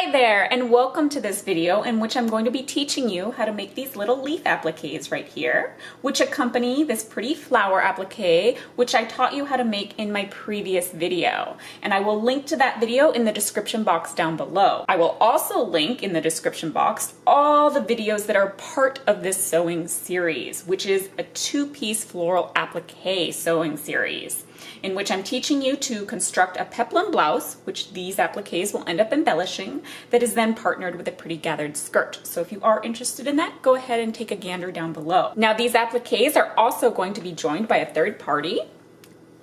Hi there, and welcome to this video in which I'm going to be teaching you how to make these little leaf appliques right here, which accompany this pretty flower applique, which I taught you how to make in my previous video. And I will link to that video in the description box down below. I will also link in the description box all the videos that are part of this sewing series, which is a two-piece floral applique sewing series, in which I'm teaching you to construct a peplum blouse, which these appliques will end up embellishing, that is then partnered with a pretty gathered skirt. So if you are interested in that, go ahead and take a gander down below. Now these appliques are also going to be joined by a third party.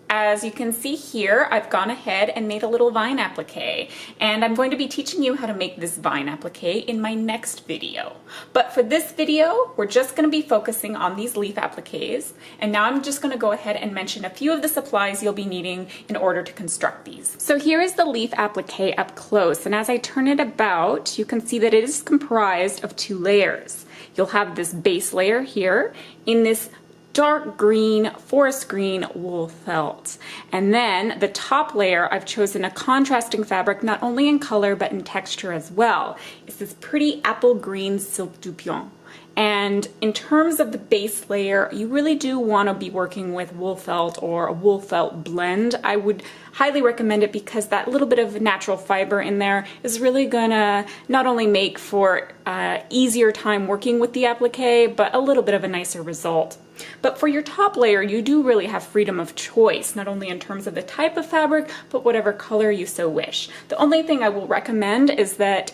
As you can see here, I've gone ahead and made a little vine applique, and I'm going to be teaching you how to make this vine applique in my next video. But for this video, we're just going to be focusing on these leaf appliques, and now I'm just going to go ahead and mention a few of the supplies you'll be needing in order to construct these. So here is the leaf applique up close, and as I turn it about, you can see that it is comprised of two layers. You'll have this base layer here in this dark green, forest green wool felt. And then the top layer, I've chosen a contrasting fabric, not only in color, but in texture as well. It's this pretty apple green silk du pion. And in terms of the base layer, you really do want to be working with wool felt or a wool felt blend. I would highly recommend it because that little bit of natural fiber in there is really gonna not only make for easier time working with the applique, but a little bit of a nicer result. But for your top layer, you do really have freedom of choice, not only in terms of the type of fabric, but whatever color you so wish. The only thing I will recommend is that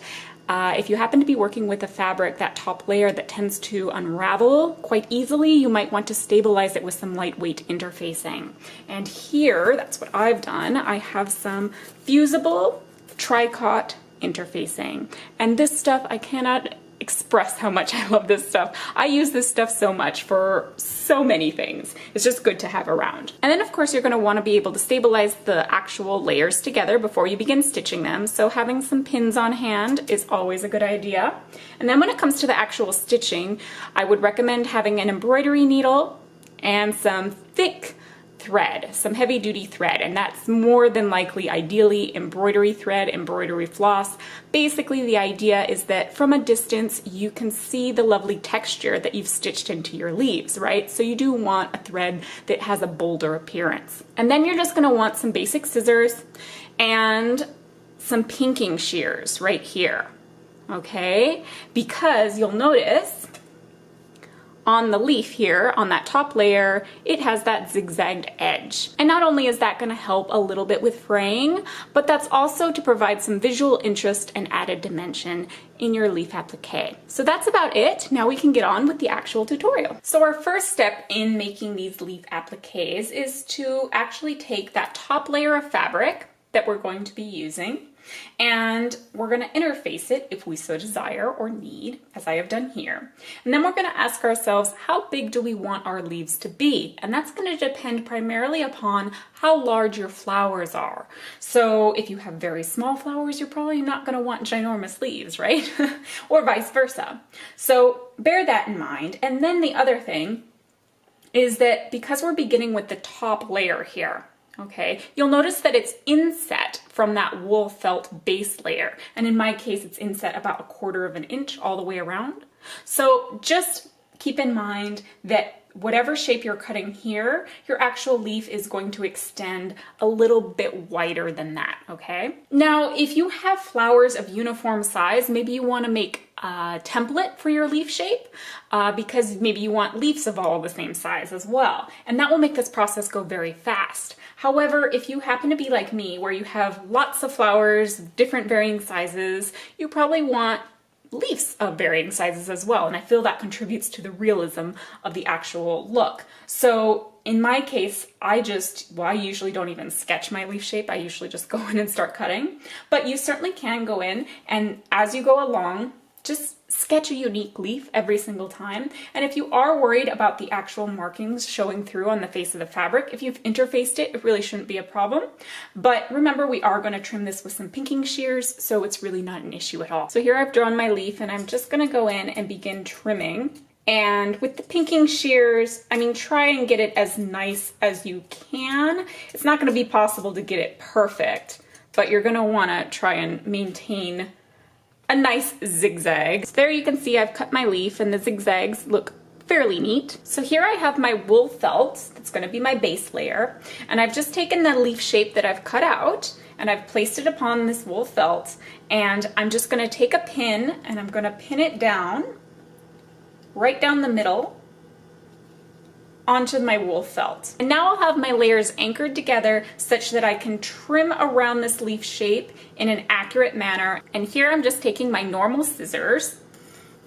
if you happen to be working with a fabric, that top layer that tends to unravel quite easily, you might want to stabilize it with some lightweight interfacing. And here, that's what I've done. I have some fusible tricot interfacing. And this stuff, I cannot express how much I love this stuff. I use this stuff so much for so many things. It's just good to have around. And then of course you're going to want to be able to stabilize the actual layers together before you begin stitching them. So having some pins on hand is always a good idea. And then when it comes to the actual stitching, I would recommend having an embroidery needle and some thick thread, some heavy duty thread, and that's more than likely ideally embroidery thread, embroidery floss. Basically the idea is that from a distance you can see the lovely texture that you've stitched into your leaves, right? So you do want a thread that has a bolder appearance. And then you're just going to want some basic scissors and some pinking shears right here, okay? Because you'll notice on the leaf here, on that top layer, it has that zigzagged edge. And not only is that going to help a little bit with fraying, but that's also to provide some visual interest and added dimension in your leaf applique. So that's about it. Now we can get on with the actual tutorial. So our first step in making these leaf appliques is to actually take that top layer of fabric that we're going to be using, and we're going to interface it if we so desire or need, as I have done here. And then we're going to ask ourselves, how big do we want our leaves to be? And that's going to depend primarily upon how large your flowers are. So if you have very small flowers, you're probably not going to want ginormous leaves, right? Or vice versa. So bear that in mind. And then the other thing is that because we're beginning with the top layer here, okay, you'll notice that it's inset from that wool felt base layer. And in my case, it's inset about 1/4 of an inch all the way around. So just keep in mind that whatever shape you're cutting here, your actual leaf is going to extend a little bit wider than that, okay? Now, if you have flowers of uniform size, maybe you want to make a template for your leaf shape because maybe you want leaves of all the same size as well. And that will make this process go very fast. However, if you happen to be like me, where you have lots of flowers, different varying sizes, you probably want leaves of varying sizes as well, and I feel that contributes to the realism of the actual look. So in my case, I usually don't even sketch my leaf shape. I usually just go in and start cutting, but you certainly can go in and as you go along, just sketch a unique leaf every single time. And if you are worried about the actual markings showing through on the face of the fabric, if you've interfaced it, it really shouldn't be a problem. But remember, we are going to trim this with some pinking shears, so it's really not an issue at all. So here I've drawn my leaf, and I'm just going to go in and begin trimming. And with the pinking shears, I mean, try and get it as nice as you can. It's not going to be possible to get it perfect, but you're going to want to try and maintain a nice zigzag. So there you can see I've cut my leaf and the zigzags look fairly neat. So here I have my wool felt, that's going to be my base layer, and I've just taken the leaf shape that I've cut out and I've placed it upon this wool felt, and I'm just going to take a pin and I'm going to pin it down, right down the middle, onto my wool felt. And now I'll have my layers anchored together such that I can trim around this leaf shape in an accurate manner. And here I'm just taking my normal scissors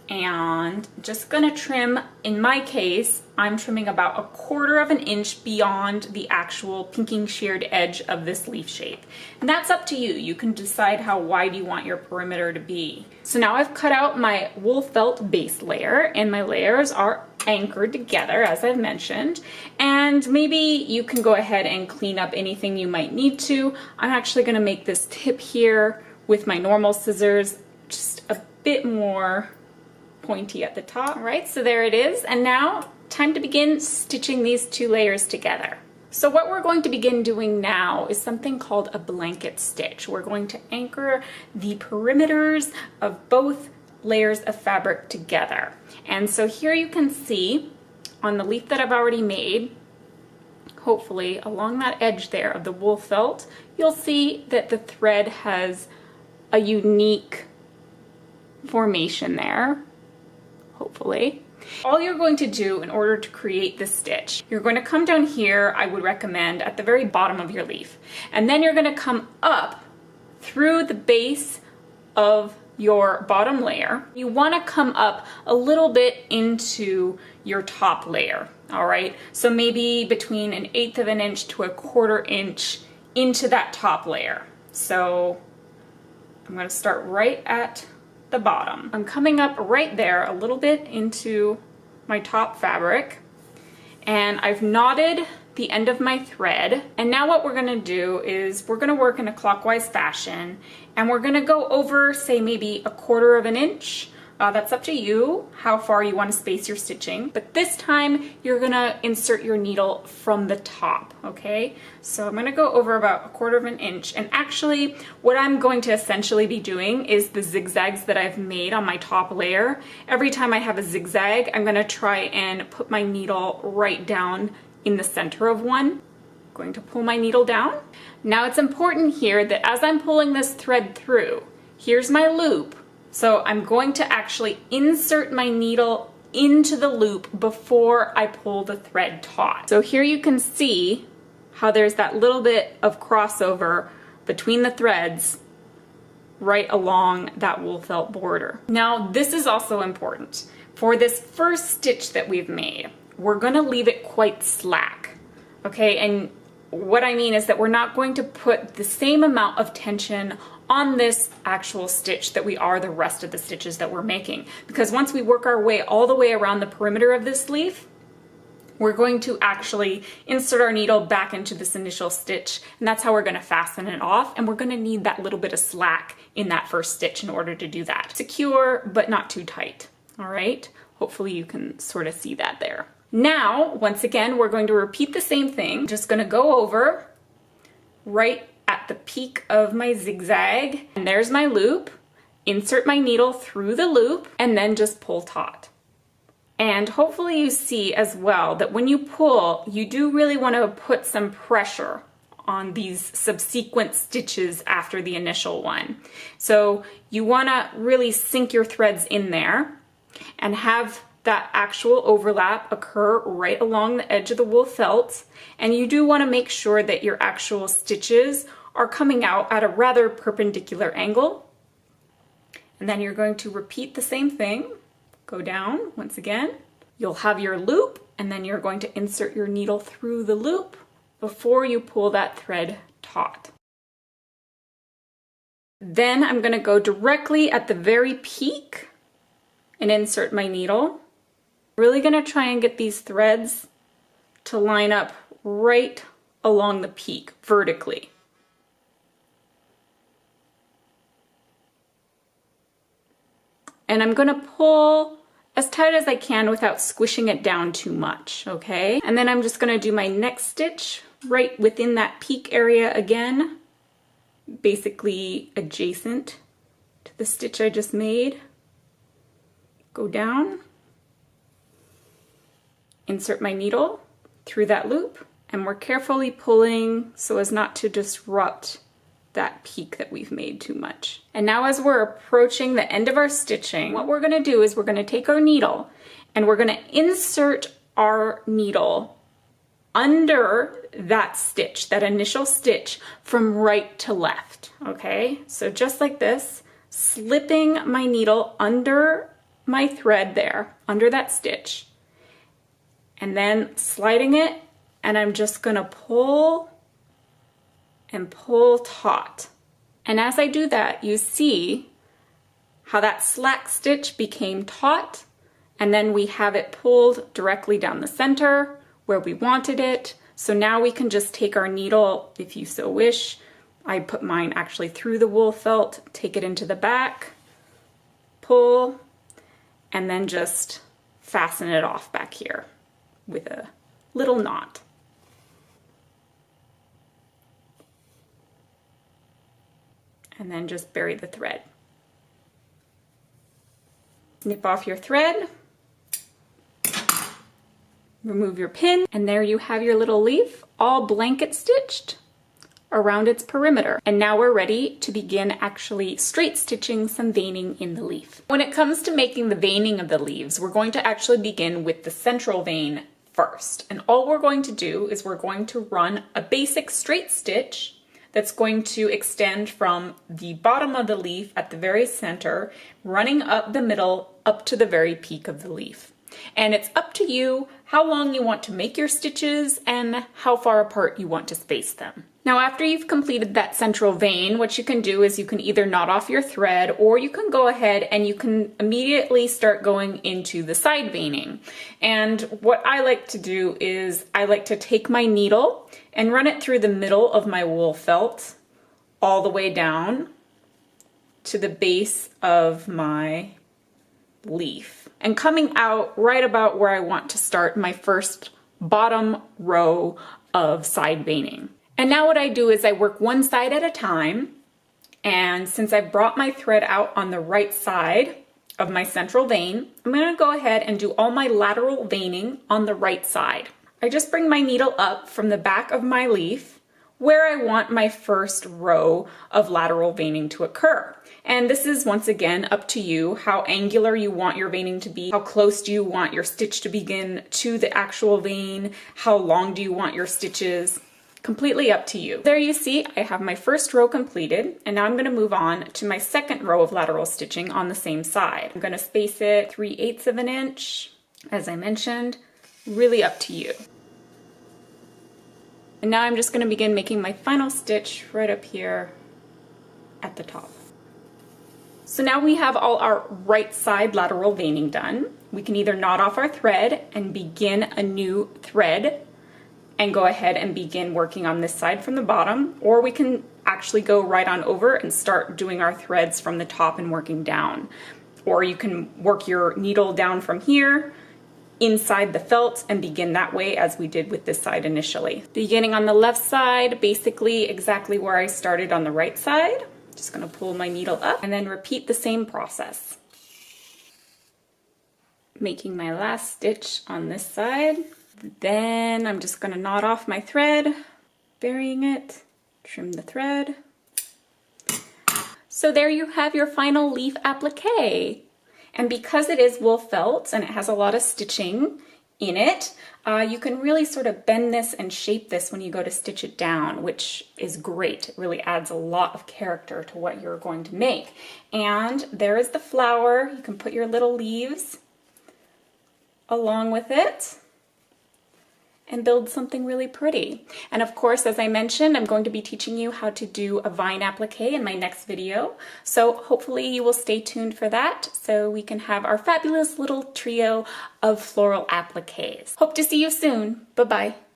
and just gonna trim. In my case, I'm trimming about 1/4 of an inch beyond the actual pinking sheared edge of this leaf shape. And that's up to you. You can decide how wide you want your perimeter to be. So now I've cut out my wool felt base layer and my layers are anchored together, as I've mentioned. And maybe you can go ahead and clean up anything you might need to. I'm actually gonna make this tip here with my normal scissors just a bit more pointy at the top. All right, so there it is. And now time to begin stitching these two layers together. So what we're going to begin doing now is something called a blanket stitch. We're going to anchor the perimeters of both layers of fabric together. And so here you can see on the leaf that I've already made, hopefully along that edge there of the wool felt, you'll see that the thread has a unique formation there. Hopefully. All you're going to do in order to create this stitch, you're going to come down here, I would recommend, at the very bottom of your leaf. And then you're going to come up through the base of your bottom layer. You want to come up a little bit into your top layer, all right? So maybe between 1/8 of an inch to 1/4 inch into that top layer. So I'm going to start right at the bottom. I'm coming up right there a little bit into my top fabric, and I've knotted the end of my thread. And now what we're gonna do is we're gonna work in a clockwise fashion, and we're gonna go over, say, maybe 1/4 of an inch. That's up to you, how far you want to space your stitching. But this time, you're gonna insert your needle from the top, okay? So I'm gonna go over about 1/4 of an inch. And actually, what I'm going to essentially be doing is the zigzags that I've made on my top layer. Every time I have a zigzag, I'm gonna try and put my needle right down in the center of one. I'm going to pull my needle down. Now it's important here that as I'm pulling this thread through, here's my loop. So I'm going to actually insert my needle into the loop before I pull the thread taut. So here you can see how there's that little bit of crossover between the threads right along that wool felt border. Now this is also important. For this first stitch that we've made, we're gonna leave it quite slack, okay? And what I mean is that we're not going to put the same amount of tension on this actual stitch that we are the rest of the stitches that we're making. Because once we work our way all the way around the perimeter of this leaf, we're going to actually insert our needle back into this initial stitch, and that's how we're gonna fasten it off, and we're gonna need that little bit of slack in that first stitch in order to do that. Secure, but not too tight, all right? Hopefully you can sort of see that there. Now, once again, we're going to repeat the same thing. Just gonna go over right at the peak of my zigzag, and there's my loop. Insert my needle through the loop, and then just pull taut. And hopefully you see as well that when you pull, you do really want to put some pressure on these subsequent stitches after the initial one. So you want to really sink your threads in there and have that actual overlap occur right along the edge of the wool felt. And you do want to make sure that your actual stitches are coming out at a rather perpendicular angle. And then you're going to repeat the same thing. Go down once again. You'll have your loop, and then you're going to insert your needle through the loop before you pull that thread taut. Then I'm going to go directly at the very peak and insert my needle. Really going to try and get these threads to line up right along the peak vertically. And I'm going to pull as tight as I can without squishing it down too much, okay? And then I'm just going to do my next stitch right within that peak area again, basically adjacent to the stitch I just made, go down, insert my needle through that loop, and we're carefully pulling so as not to disrupt that peak that we've made too much. And now as we're approaching the end of our stitching, what we're gonna do is we're gonna take our needle and we're gonna insert our needle under that stitch, that initial stitch, from right to left, okay? So just like this, slipping my needle under my thread there, under that stitch, and then sliding it, and I'm just gonna pull and pull taut. And as I do that, you see how that slack stitch became taut, and then we have it pulled directly down the center where we wanted it. So now we can just take our needle, if you so wish. I put mine actually through the wool felt, take it into the back, pull, and then just fasten it off back here with a little knot. And then just bury the thread. Snip off your thread, remove your pin, and there you have your little leaf all blanket stitched around its perimeter. And now we're ready to begin actually straight stitching some veining in the leaf. When it comes to making the veining of the leaves, we're going to actually begin with the central vein first. And all we're going to do is we're going to run a basic straight stitch that's going to extend from the bottom of the leaf at the very center, running up the middle, up to the very peak of the leaf. And it's up to you how long you want to make your stitches and how far apart you want to space them. Now, after you've completed that central vein, what you can do is you can either knot off your thread, or you can go ahead and you can immediately start going into the side veining. And what I like to do is I like to take my needle and run it through the middle of my wool felt all the way down to the base of my leaf, and coming out right about where I want to start my first bottom row of side veining. And now what I do is I work one side at a time, and since I brought my thread out on the right side of my central vein, I'm going to go ahead and do all my lateral veining on the right side. I just bring my needle up from the back of my leaf where I want my first row of lateral veining to occur. And this is once again up to you, how angular you want your veining to be, how close do you want your stitch to begin to the actual vein, how long do you want your stitches, completely up to you. There you see I have my first row completed, and now I'm going to move on to my second row of lateral stitching on the same side. I'm going to space it 3/8 of an inch, as I mentioned, really up to you. And now I'm just going to begin making my final stitch right up here at the top. So now we have all our right side lateral veining done. We can either knot off our thread and begin a new thread and go ahead and begin working on this side from the bottom, or we can actually go right on over and start doing our threads from the top and working down. Or you can work your needle down from here inside the felt and begin that way, as we did with this side initially. Beginning on the left side, basically exactly where I started on the right side. Just gonna pull my needle up and then repeat the same process. Making my last stitch on this side. Then I'm just gonna knot off my thread, burying it, trim the thread. So there you have your final leaf applique. And because it is wool felt and it has a lot of stitching in it, you can really sort of bend this and shape this when you go to stitch it down, which is great. It really adds a lot of character to what you're going to make. And there is the flower. You can put your little leaves along with it and build something really pretty. And of course, as I mentioned, I'm going to be teaching you how to do a vine applique in my next video. So hopefully you will stay tuned for that so we can have our fabulous little trio of floral appliques. Hope to see you soon. Bye-bye.